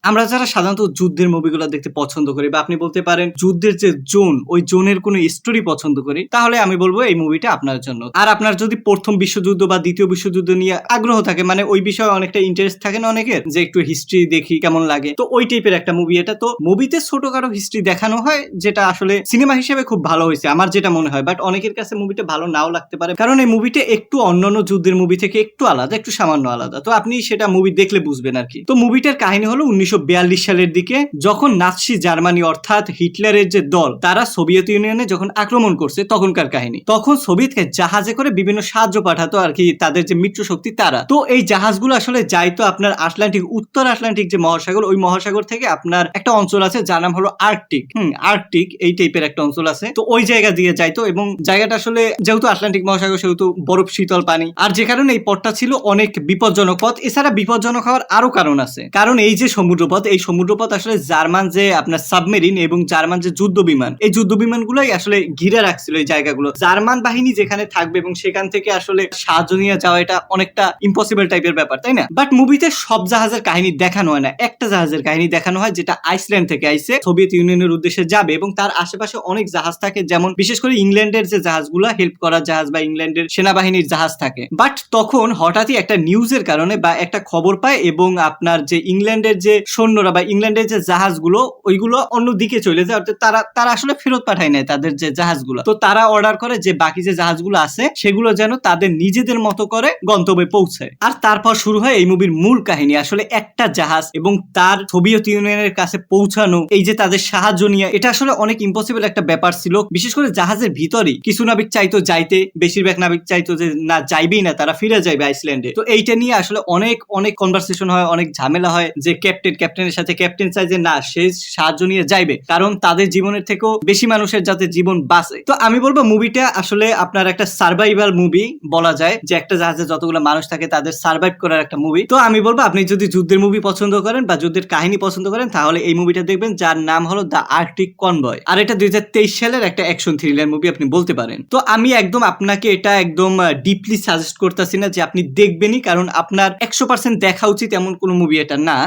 আমরা যারা সাধারণত যুদ্ধের মুভিগুলো দেখতে পছন্দ করি বা আপনি বলতে পারেন যুদ্ধের যে জোন, ওই জোনের কোনো স্টোরি পছন্দ করি, তাহলে আমি বলবো এই মুভিটা আপনার জন্য। আর আপনার যদি প্রথম বিশ্বযুদ্ধ বা দ্বিতীয় বিশ্বযুদ্ধ নিয়ে আগ্রহ থাকে, মানে ওই বিষয়ে অনেকটা ইন্টারেস্ট থাকে না অনেকের, যে একটু হিস্ট্রি দেখি কেমন লাগে, তো ওই টাইপের একটা মুভি এটা। তো মুভিতে ছোটখাটো হিস্ট্রি দেখানো হয়, যেটা আসলে সিনেমা হিসেবে খুব ভালো হয়েছে আমার যেটা মনে হয়। বাট অনেকের কাছে মুভিটা ভালো নাও লাগতে পারে, কারণ এই মুভিটা একটু অন্যান্য যুদ্ধের মুভি থেকে একটু আলাদা, একটু সামান্য আলাদা। তো আপনি সেটা মুভি দেখলে বুঝবেন আর কি। তো মুভিটার কাহিনী হলো 1942 সালের দিকে, যখন নাৎসি জার্মানি অর্থাৎ হিটলারের যে দল, তারা সোভিয়েত ইউনিয়নে যখন আক্রমণ করছে তখনকার কাহিনী। তখন সোভিয়েতকে জাহাজে করে বিভিন্ন সাহায্য পাঠাতো আর কি তাদের যে মিত্র শক্তি তারা। তো এই জাহাজগুলো আসলে যাইতো আপনার আটলান্টিক, উত্তর আটলান্টিক যে মহাসাগর, ওই মহাসাগর থেকে আপনার একটা অঞ্চল আছে যার নাম হলো আর্কটিক। আর্কটিক এই টাইপের একটা অঞ্চল আছে। তো ওই জায়গা দিয়ে যাইতো, এবং জায়গাটা আসলে যেহেতু আটলান্টিক মহাসাগর সেহেতু বরফ শীতল পানি, আর যে কারণে এই পথটা ছিল অনেক বিপজ্জনক পথ। এছাড়া বিপজ্জনক হওয়ার আরো কারণ আছে, কারণ এই যে সমুদ্রপথ, এই সমুদ্রপথ আসলে জার্মান যে আপনার সাবমেরিন এবং জার্মান যে যুদ্ধ বিমান, এই যুদ্ধ বিমানগুলোই আসলে ঘিরে রাখছিল এই জায়গাগুলো। জার্মান বাহিনী যেখানে থাকবে এবং সেখান থেকে আসলে সাহায্য নিয়ে যাওয়া, এটা অনেকটা ইম্পসিবল টাইপের ব্যাপার, তাই না? বাট মুভিতে সব জাহাজের কাহিনী দেখানো হয় না, একটা জাহাজের কাহিনী দেখানো হয় যেটা আইসল্যান্ড থেকে আইসে সোভিয়েত ইউনিয়নের উদ্দেশ্যে যাবে, এবং তার আশেপাশে অনেক জাহাজ থাকে, যেমন বিশেষ করে ইংল্যান্ডের যে জাহাজগুলো হেল্প করার জাহাজ বা ইংল্যান্ডের সেনাবাহিনীর জাহাজ থাকে। বাট তখন হঠাৎই একটা নিউজের কারণে বা একটা খবর পায়, এবং আপনার যে ইংল্যান্ডের যে সৈন্যরা বা ইংল্যান্ডের যে জাহাজগুলো, ওইগুলো অন্যদিকে চলে যায়, অর্থাৎ তারা আসলে ফেরত পাঠায় নেয় তাদের যে জাহাজগুলো। তো তারা অর্ডার করে যে বাকি যে জাহাজগুলো আছে সেগুলো যেন তাদের নিজেদের মতো করে গন্তব্যে পৌঁছায়। আর তারপর শুরু হয় এই মুভির মূল কাহিনী। আসলে একটা জাহাজ এবং তার সোভিয়েত ইউনিয়নের কাছে পৌঁছানো, এই যে তাদের সাহায্য নিয়ে, এটা আসলে অনেক ইম্পসিবল একটা ব্যাপার ছিল। বিশেষ করে জাহাজের ভিতরেই কিছু নাবিক চাইতো যাইতে, বেশিরভাগ নাবিক চাইতো যে না, যাইবেই না, তারা ফিরে যাইবে আইসল্যান্ডে। তো এইটা নিয়ে আসলে অনেক অনেক কনভারসেশন হয়, অনেক ঝামেলা হয়, যে ক্যাপ্টেনের সাথে ক্যাপ্টেন চাই যে না, সে সাহায্য নিয়ে যাইবে, কারণ তাদের জীবনের থেকেও বেশি মানুষের যাতে জীবন বাঁচে। তো আমি বলবো মুভিটা আসলে আপনার একটা সার্ভাইভাল মুভি বলা যায়, যে একটা জাহাজে যতগুলো মানুষ থাকে তাদের সার্ভাইভ করার একটা মুভি। তো আমি বলবো আপনি যদি যুদ্ধের মুভি পছন্দ করেন বা যুদ্ধের কাহিনী পছন্দ করেন, তাহলে এই মুভিটা দেখবেন, যার নাম হলো দ্য আর্কটিক কনভয়। আর এটা 2023 সালের একটা অ্যাকশন থ্রিলার মুভি আপনি বলতে পারেন। তো আমি একদম আপনাকে এটা একদম ডিপলি সাজেস্ট করতেছি না যে আপনি দেখবেনই, কারণ আপনার 100% দেখা উচিত এমন কোনো মুভি এটা না।